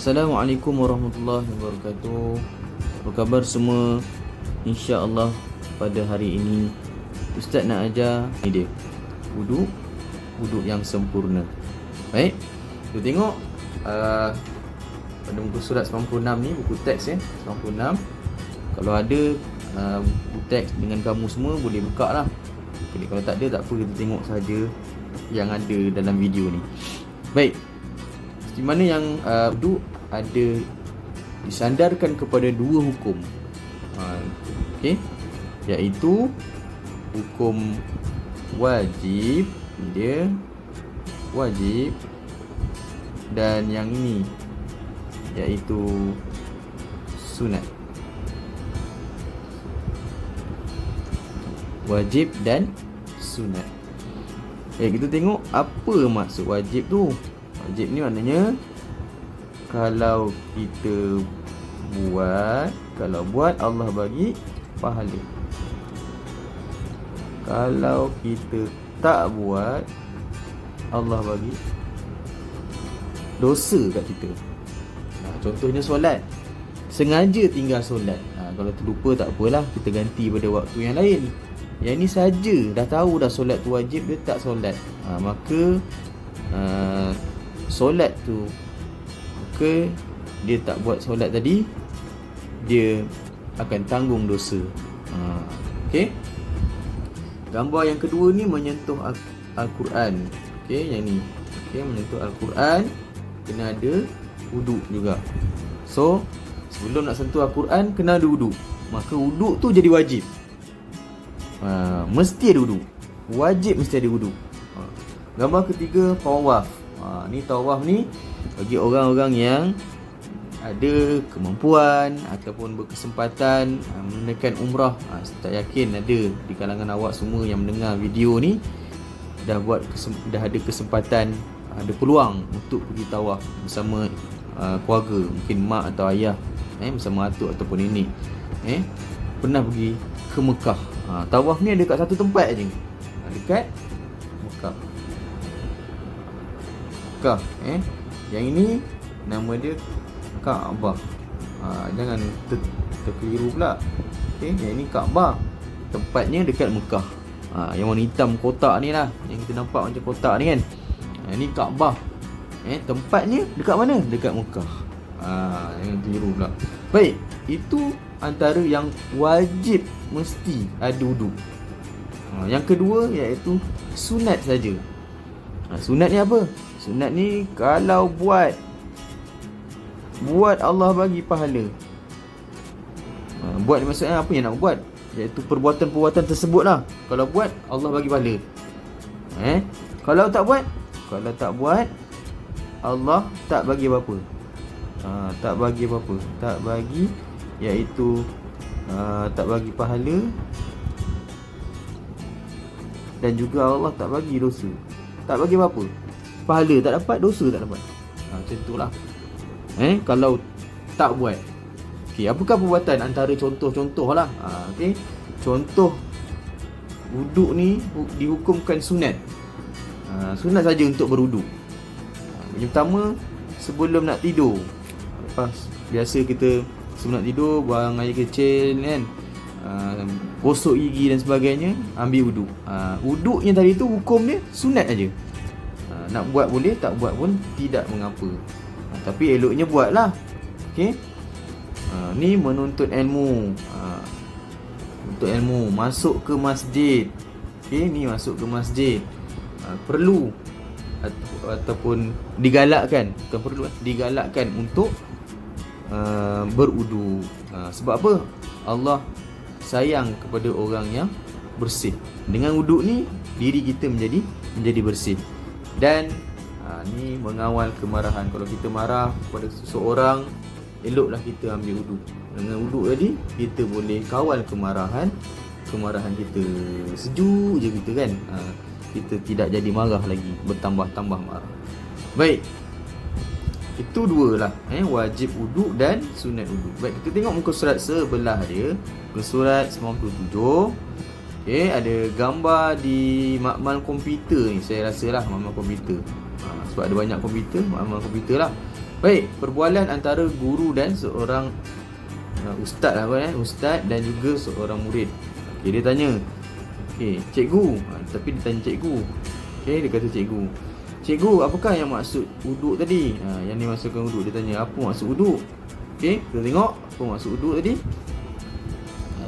Assalamualaikum warahmatullahi wabarakatuh. Apa khabar semua? InsyaAllah pada hari ini Ustaz nak ajar ni dia, wuduk yang sempurna. Baik, kita tengok pada muka surat 96 ni, buku teks 96. Kalau ada buku teks dengan kamu semua boleh buka lah. Jadi kalau tak ada tak apa, kita tengok saja yang ada dalam video ni. Baik, di mana yang wuduk ada disandarkan kepada dua hukum, okey, iaitu hukum wajib, dia wajib, dan yang ini iaitu sunat. Wajib dan sunat. Kita tengok apa maksud wajib tu. Wajib ni maknanya kalau kita buat Allah bagi pahala. Kalau kita tak buat, Allah bagi dosa kat kita. Contohnya solat, sengaja tinggal solat, kalau terlupa tak apalah, kita ganti pada waktu yang lain. Yang ni saja dah tahu dah solat tu wajib, dia tak solat, maka solat tu, maka dia tak buat solat tadi, dia akan tanggung dosa. Okey. Gambar yang kedua ni menyentuh Al-Quran. Okey, yang ni. Okey, menyentuh Al-Quran kena ada wuduk juga. So, sebelum nak sentuh Al-Quran kena ada wuduk. Maka wuduk tu jadi wajib. Mesti ada wuduk. Wajib mesti ada wuduk. Gambar ketiga, tawaf. Ni tawaf ni bagi orang-orang yang ada kemampuan ataupun berkesempatan menunaikan umrah. Saya yakin ada di kalangan awak semua yang mendengar video ni dah ada kesempatan, ada peluang untuk pergi tawaf bersama keluarga, mungkin mak atau ayah, bersama atuk ataupun nenek, pernah pergi ke Mekah. Tawaf ni ada kat satu tempat je, dekat Mekah. Yang ini nama dia Kaabah. Jangan terkeliru pula. Okey, yang ini Kaabah. Tempatnya dekat Mekah. Yang warna hitam kotak ni lah, yang kita nampak macam kotak ni kan. Ini Kaabah. Tempatnya dekat mana? Dekat Mekah. Jangan keliru pula. Baik, itu antara yang wajib mesti ada wuduk. Yang kedua iaitu sunat saja. Sunat ni apa? Sunat ni kalau buat Allah bagi pahala. Buat ni maksudnya apa yang nak buat? Iaitu perbuatan-perbuatan tersebut lah. Kalau buat, Allah bagi pahala. Kalau tak buat, Allah tak bagi apa-apa. Tak bagi apa-apa. Tak bagi, iaitu tak bagi pahala, dan juga Allah tak bagi dosa. Tak bagi apa-apa. Pahala tak dapat, dosa tak dapat. Macam itulah. Kalau tak buat. Okey, apakah perbuatan? Antara contoh-contoh lah. Okey, contoh wuduk ni dihukumkan sunat. Sunat saja untuk berwuduk. Yang pertama, sebelum nak tidur. Lepas biasa kita sebelum nak tidur buang air kecil kan, gosok gigi dan sebagainya, ambil wuduk. Wuduknya tadi tu hukum dia sunat aja. Nak buat boleh, tak buat pun tidak mengapa. Tapi eloknya buatlah. Okey. Ni menuntut ilmu. Untuk ilmu, masuk ke masjid. Okey, ni masuk ke masjid. Perlu ataupun digalakkan, bukan perlu, digalakkan untuk berwuduk. Sebab apa? Allah sayang kepada orang yang bersih. Dengan wuduk ni diri kita menjadi bersih. Dan ni mengawal kemarahan. Kalau kita marah kepada seseorang, eloklah kita ambil wuduk. Dengan wuduk tadi kita boleh kawal kemarahan kita. Sejuk je kita kan. Kita tidak jadi marah lagi, bertambah-tambah marah. Baik, itu dua lah, wajib wuduk dan sunat wuduk. Baik, kita tengok muka surat sebelah dia, muka surat 97. Okey, ada gambar di makmal komputer ni. Saya rasa lah makmal komputer. Sebab ada banyak komputer, makmal komputer lah. Baik, perbualan antara guru dan seorang ustaz lah kan, ustaz dan juga seorang murid. Okey, dia tanya, okey, cikgu, tapi dia tanya cikgu. Okey, dia kata cikgu, apakah yang maksud wuduk tadi? Yang ni maksudkan wuduk. Dia tanya, apa maksud wuduk? Okey, kita tengok apa maksud wuduk tadi.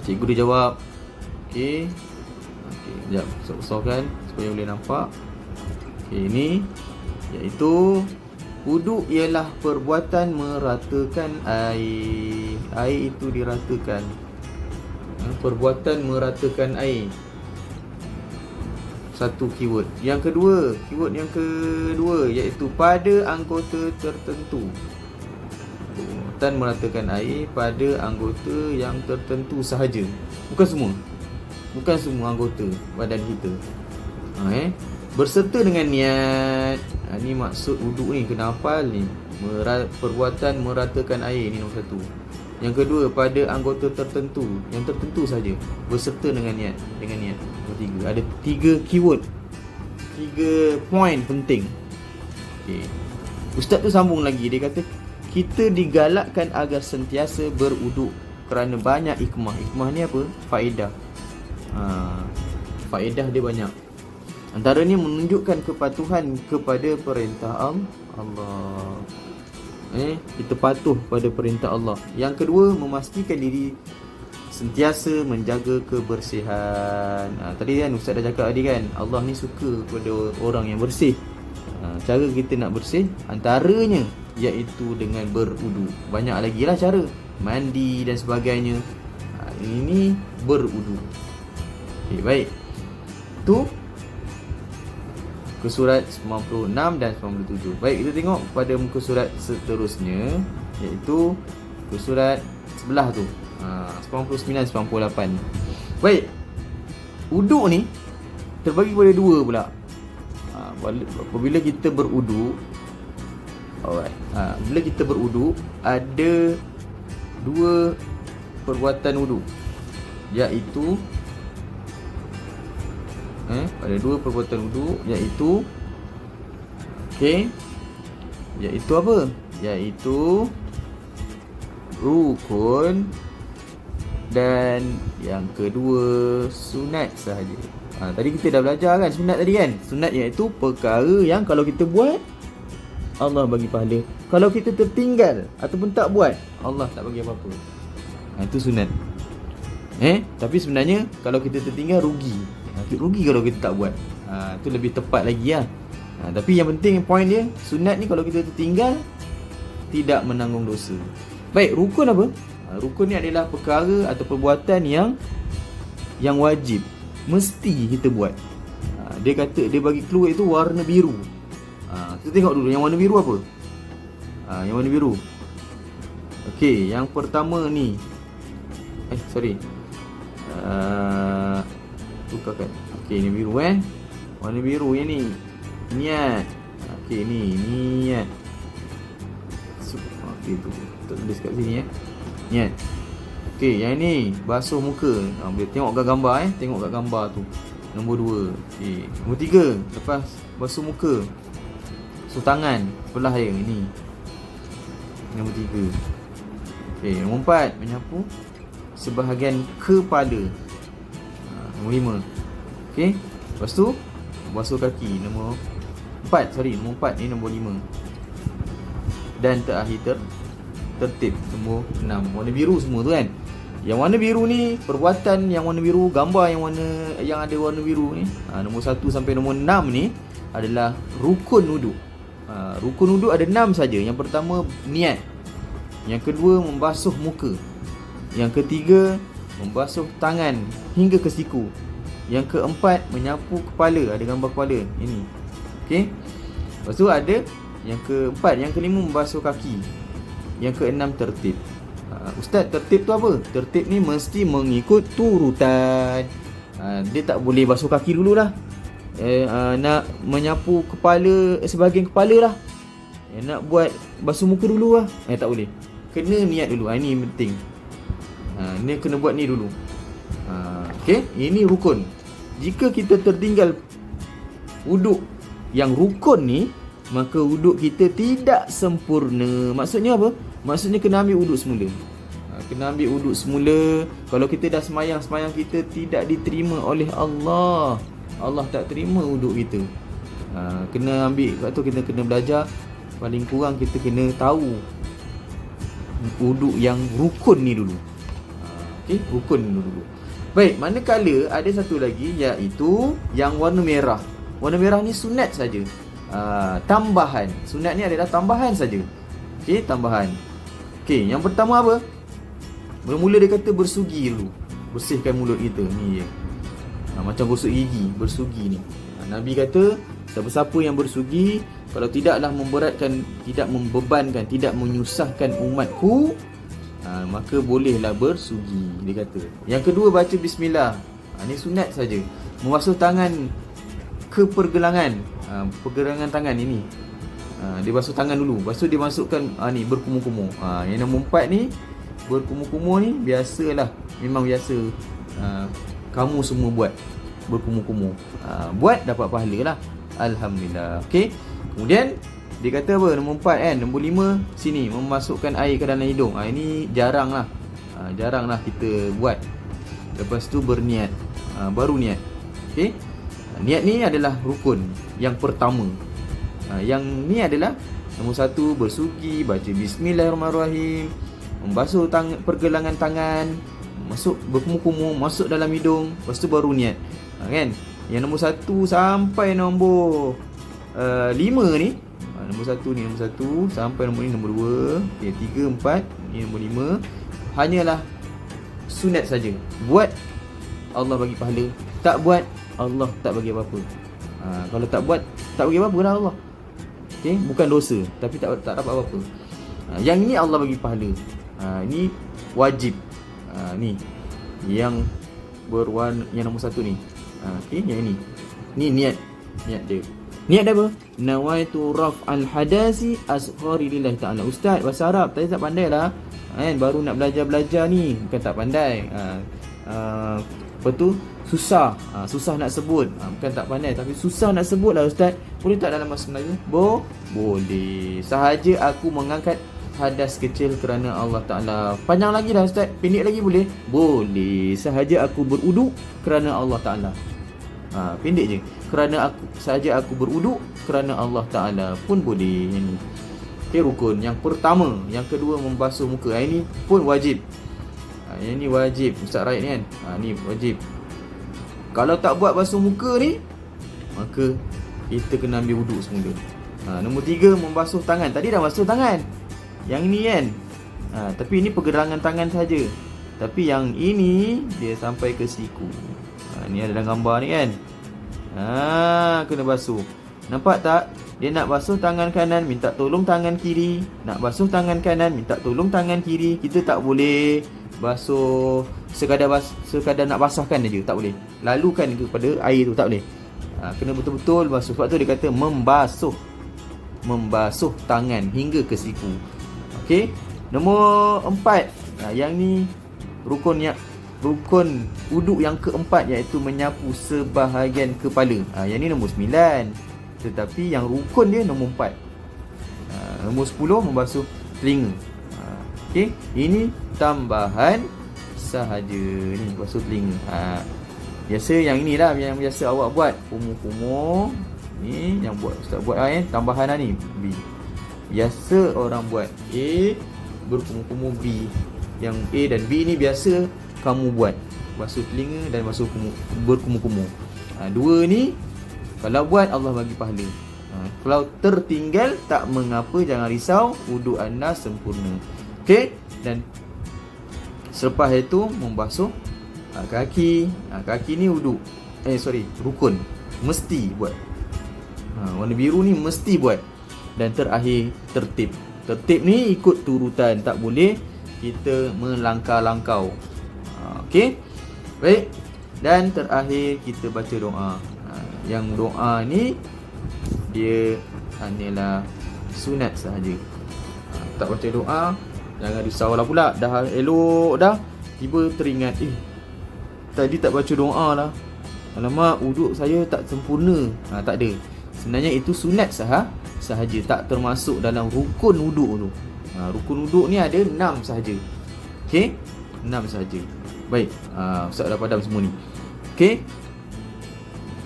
Cikgu dia jawab, okey, sekejap, besarkan supaya boleh nampak. Okey, ini iaitu wuduk ialah perbuatan meratakan air. Air itu diratakan. Perbuatan meratakan air. Satu keyword. Keyword yang kedua iaitu pada anggota tertentu. Perbuatan meratakan air pada anggota yang tertentu sahaja. Bukan semua anggota badan kita. Berserta dengan niat. Ni maksud wuduk ni, kena hafal ni. Perbuatan meratakan air ni nombor satu. Yang kedua, pada anggota tertentu. Yang tertentu saja. Berserta dengan niat. Nombor tiga. Ada 3 keyword, 3 point penting. Okay. Ustaz tu sambung lagi. Dia kata, kita digalakkan agar sentiasa berwuduk kerana banyak hikmah. Hikmah ni apa? Faedah. Faedah dia banyak. Antaranya menunjukkan kepatuhan kepada perintah Allah. Kita patuh pada perintah Allah. Yang kedua, memastikan diri sentiasa menjaga kebersihan. Tadi kan Ustaz dah cakap tadi kan, Allah ni suka pada orang yang bersih. Cara kita nak bersih antaranya iaitu dengan berwuduk. Banyak lagi lah cara, mandi dan sebagainya. Ini berwuduk. Okay, baik. Tu ke surat 96 dan 97. Baik, kita tengok pada muka surat seterusnya, iaitu ke surat sebelah tu, 99 98. Baik, wuduk ni terbagi pada dua pula. Apabila kita berwuduk, alright, bila kita berwuduk ada dua perbuatan wuduk, iaitu pada dua perbuatan wuduk, iaitu iaitu apa? Iaitu rukun dan yang kedua sunat sahaja. Tadi kita dah belajar kan sunat tadi kan. Sunat iaitu perkara yang kalau kita buat Allah bagi pahala. Kalau kita tertinggal ataupun tak buat, Allah tak bagi apa-apa. Itu sunat. Tapi sebenarnya kalau kita tertinggal rugi kalau kita tak buat. Itu lebih tepat lagi lah. Tapi yang penting point dia, sunat ni kalau kita tertinggal tidak menanggung dosa. Baik, rukun apa? Rukun ni adalah perkara atau perbuatan yang wajib, mesti kita buat. Dia kata, dia bagi clue itu warna biru. Kita tengok dulu yang warna biru apa? Yang warna biru. Okey, yang pertama ni. Tukarkan. Okey, ni biru warna biru yang ni. Niat. Okey, ni niat. Okey, tu tulis kat sini niat. Okey, yang ni basuh muka. Boleh tengok kat gambar tengok kat gambar tu. Nombor 2. Okey, nombor 3, lepas basuh muka, basuh tangan sebelah dia ni. Nombor 3. Okey, nombor 4, menyapu sebahagian kepala. Nombor 5. Okey, lepas tu basuh kaki. Nombor 4 ni nombor 5. Dan terakhir tertib, nombor 6. Warna biru semua tu kan. Yang warna biru ni, perbuatan yang warna biru, gambar yang ada warna biru ni, nombor 1 sampai nombor 6 ni adalah rukun wuduk. Rukun wuduk ada 6 saja. Yang pertama niat. Yang kedua membasuh muka. Yang ketiga membasuh tangan hingga ke siku. Yang keempat menyapu kepala, ada gambar kepala ini. Okey. Lepas tu ada yang keempat, yang kelima membasuh kaki. Yang keenam tertib. Ustaz, tertib tu apa? Tertib ni mesti mengikut turutan. Dia tak boleh basuh kaki dululah. Nak menyapu kepala, sebahagian kepala lah. Nak buat basuh muka dulu lah. Tak boleh. Kena niat dulu. Ini penting. Ni kena buat ni dulu. Okey, ini rukun. Jika kita tertinggal wuduk yang rukun ni, maka wuduk kita tidak sempurna. Maksudnya apa? Maksudnya kena ambil wuduk semula. Kena ambil wuduk semula. Kalau kita dah semayang kita tidak diterima oleh Allah. Allah tak terima wuduk kita. Kena ambil, sebab tu kita kena belajar. Paling kurang kita kena tahu wuduk yang rukun ni dulu. Okey, rukun ni dulu. Baik, manakala ada satu lagi, iaitu yang warna merah. Warna merah ni sunat saja. Tambahan. Sunat ni adalah tambahan saja. Okey, tambahan. Okey, yang pertama apa? Mula-mula dia kata bersugi dulu. Bersihkan mulut kita ni je. Macam gosok gigi, bersugi ni. Nabi kata, siapa-siapa yang bersugi, kalau tidaklah memberatkan, tidak membebankan, tidak menyusahkan umatku, maka bolehlah bersugi, dia kata. Yang kedua, baca bismillah. Ni sunat saja. Membasuh tangan ke pergelangan. Pergelangan tangan ini. Dia basuh tangan dulu. Lepas tu dia masukkan ni berkumur-kumur. Yang nombor 4 ni, berkumur-kumur ni biasalah. Memang biasa. Kamu semua buat berkumur-kumur. Buat dapat pahala lah. Alhamdulillah. Okey. Kemudian dia kata apa? Nombor 4 kan. Nombor 5 sini, memasukkan air ke dalam hidung. Ini jarang lah. Jarang lah kita buat. Lepas tu berniat. Baru niat. Okey. Niat ni adalah rukun yang pertama. Yang ni adalah nombor 1, bersugi, baca bismillahirrahmanirrahim, membasuh pergelangan tangan, masuk berkumur-kumur, masuk dalam hidung, lepas tu baru niat. Kan? Yang nombor 1 sampai nombor 5 ni, nombor 1 ni nombor 1 sampai nombor ni nombor 2, 3, 4, ni nombor 5, hanyalah sunat saja. Buat, Allah bagi pahala. Tak buat, Allah tak bagi apa-apa. Kalau tak buat, tak bagi apa-apa dah Allah. Okay? Bukan dosa, tapi tak dapat apa-apa. Yang ini Allah bagi pahala. Ini wajib. Ni yang berwarna, yang nombor 1 ni. Okey, yang ini. Ni niat dia. Niat dia apa? Nawaitu raf'al hadasi asghari lillahi ta'ala. Ustaz, bahasa Arab tadi tak pandai lah. Kan baru nak belajar ni, bukan tak pandai. Apa tu? Susah. Susah nak sebut. Bukan tak pandai, tapi susah nak sebut lah Ustaz. Boleh tak dalam bahasa Melayu? Boleh. Sahaja aku mengangkat hadas kecil kerana Allah Ta'ala. Panjang lagi dah Ustaz, pendek lagi boleh? Boleh. Sahaja aku beruduk kerana Allah Ta'ala. Pendek je. Sahaja aku beruduk kerana Allah Ta'ala pun boleh. Yang ni. Okay, rukun. Yang pertama. Yang kedua, membasuh muka. Ini pun wajib. Yang ni wajib. Ustaz Raid ni kan. Ni wajib. Kalau tak buat basuh muka ni, maka kita kena ambil wuduk semula. Nombor 3, membasuh tangan. Tadi dah basuh tangan. Yang ni kan. Tapi ini pergelangan tangan saja. Tapi yang ini dia sampai ke siku. Ni ada dalam gambar ni kan. Kena basuh. Nampak tak? Dia nak basuh tangan kanan, minta tolong tangan kiri. Nak basuh tangan kanan, minta tolong tangan kiri. Kita tak boleh basuh sekadar nak basahkan aja, tak boleh. Lalukan kepada air tu, tak boleh. Kena betul-betul basuh. Sebab tu dia kata membasuh tangan hingga ke siku. Okey. Nombor 4. Yang ni rukun wuduk yang keempat, iaitu menyapu sebahagian kepala. Yang ni nombor 9. Tetapi yang rukun dia nombor 4. Nombor 10, membasuh telinga. Okey. Ini tambahan sahaja. Ni basuh telinga. Biasa yang inilah yang biasa awak buat. Kumur-kumur. Ni yang buat Ustaz buat tambahan lah ni. B. Biasa orang buat A, berkumur-kumur B. Yang A dan B ni biasa kamu buat. Basuh telinga dan basuh berkumur-kumur. 2 ni kalau buat Allah bagi pahala. Kalau tertinggal tak mengapa, jangan risau, wuduk anda sempurna. Okey. Dan selepas itu membasuh kaki. Kaki ni wuduk. Rukun. Mesti buat. Warna biru ni mesti buat. Dan terakhir, tertib. Tertib ni ikut turutan. Tak boleh kita melangkah-langkau. Okey. Baik. Dan terakhir kita baca doa. Yang doa ni dia hanyalah sunat sahaja. Tak baca doa, jangan risaulah pula. Dah elok dah, tiba teringat, tadi tak baca doa lah. Alamak, wuduk saya tak sempurna. Tak ada. Sebenarnya itu sunat sahaja, tak termasuk dalam rukun wuduk tu. Rukun wuduk ni ada 6 sahaja. Okey, 6 sahaja. Baik, Ustaz dah padam semua ni. Okey,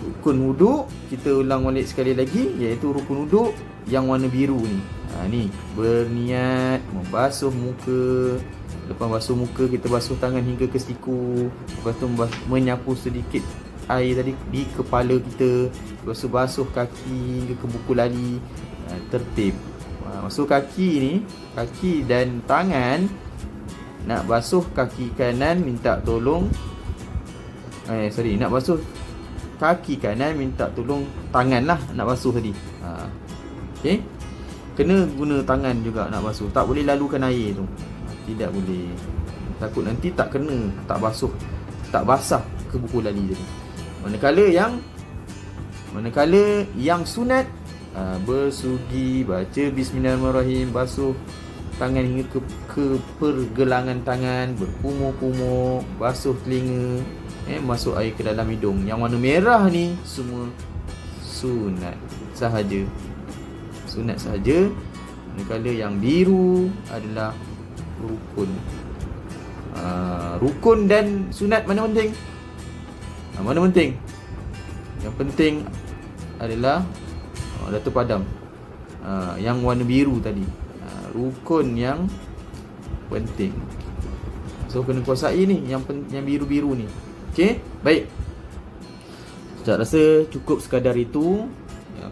rukun wuduk kita ulang balik sekali lagi, iaitu rukun wuduk yang warna biru ni. Ni berniat membasuh muka. Lepas basuh muka, kita basuh tangan hingga ke siku. Lepas tu menyapu sedikit air tadi di kepala kita. Lepas tu basuh kaki hingga ke buku lali. Tertib. Basuh kaki ni, kaki dan tangan. Nak basuh kaki kanan minta tolong nak basuh kaki kanan minta tolong tangan lah nak basuh tadi. Okay, kena guna tangan juga nak basuh. Tak boleh lalukan air tu, tidak boleh. Takut nanti tak kena, tak basuh, tak basah ke buku lali tadi. Manakala yang sunat, bersugi, baca bismillahirrahmanirrahim, basuh tangan hingga ke pergelangan tangan, berkumur-kumur, basuh telinga, masuk air ke dalam hidung. Yang warna merah ni semua sunat sahaja. Sunat sahaja. Manakala yang biru adalah rukun. Rukun dan sunat mana penting? Mana penting? Yang penting adalah Dato' padam. Yang warna biru tadi. Rukun yang penting. So kena kuasai ni yang biru-biru ni. Okey, baik. Saya rasa cukup sekadar itu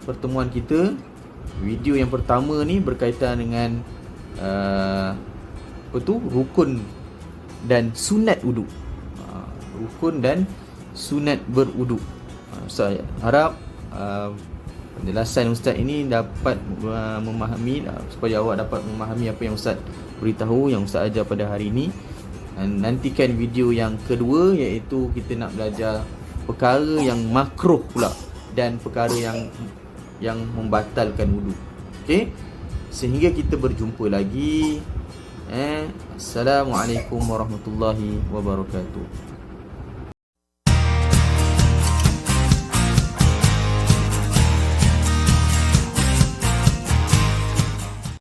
pertemuan kita. Video yang pertama ni berkaitan dengan rukun dan sunat wuduk. Rukun dan sunat berwuduk. Saya harap penjelasan Ustaz ini dapat memahami, supaya awak dapat memahami apa yang Ustaz beritahu, yang Ustaz ajar pada hari ini. Dan nantikan video yang kedua, iaitu kita nak belajar perkara yang makruh pula dan perkara yang membatalkan wuduk. Okey, sehingga kita berjumpa lagi. Assalamualaikum warahmatullahi wabarakatuh.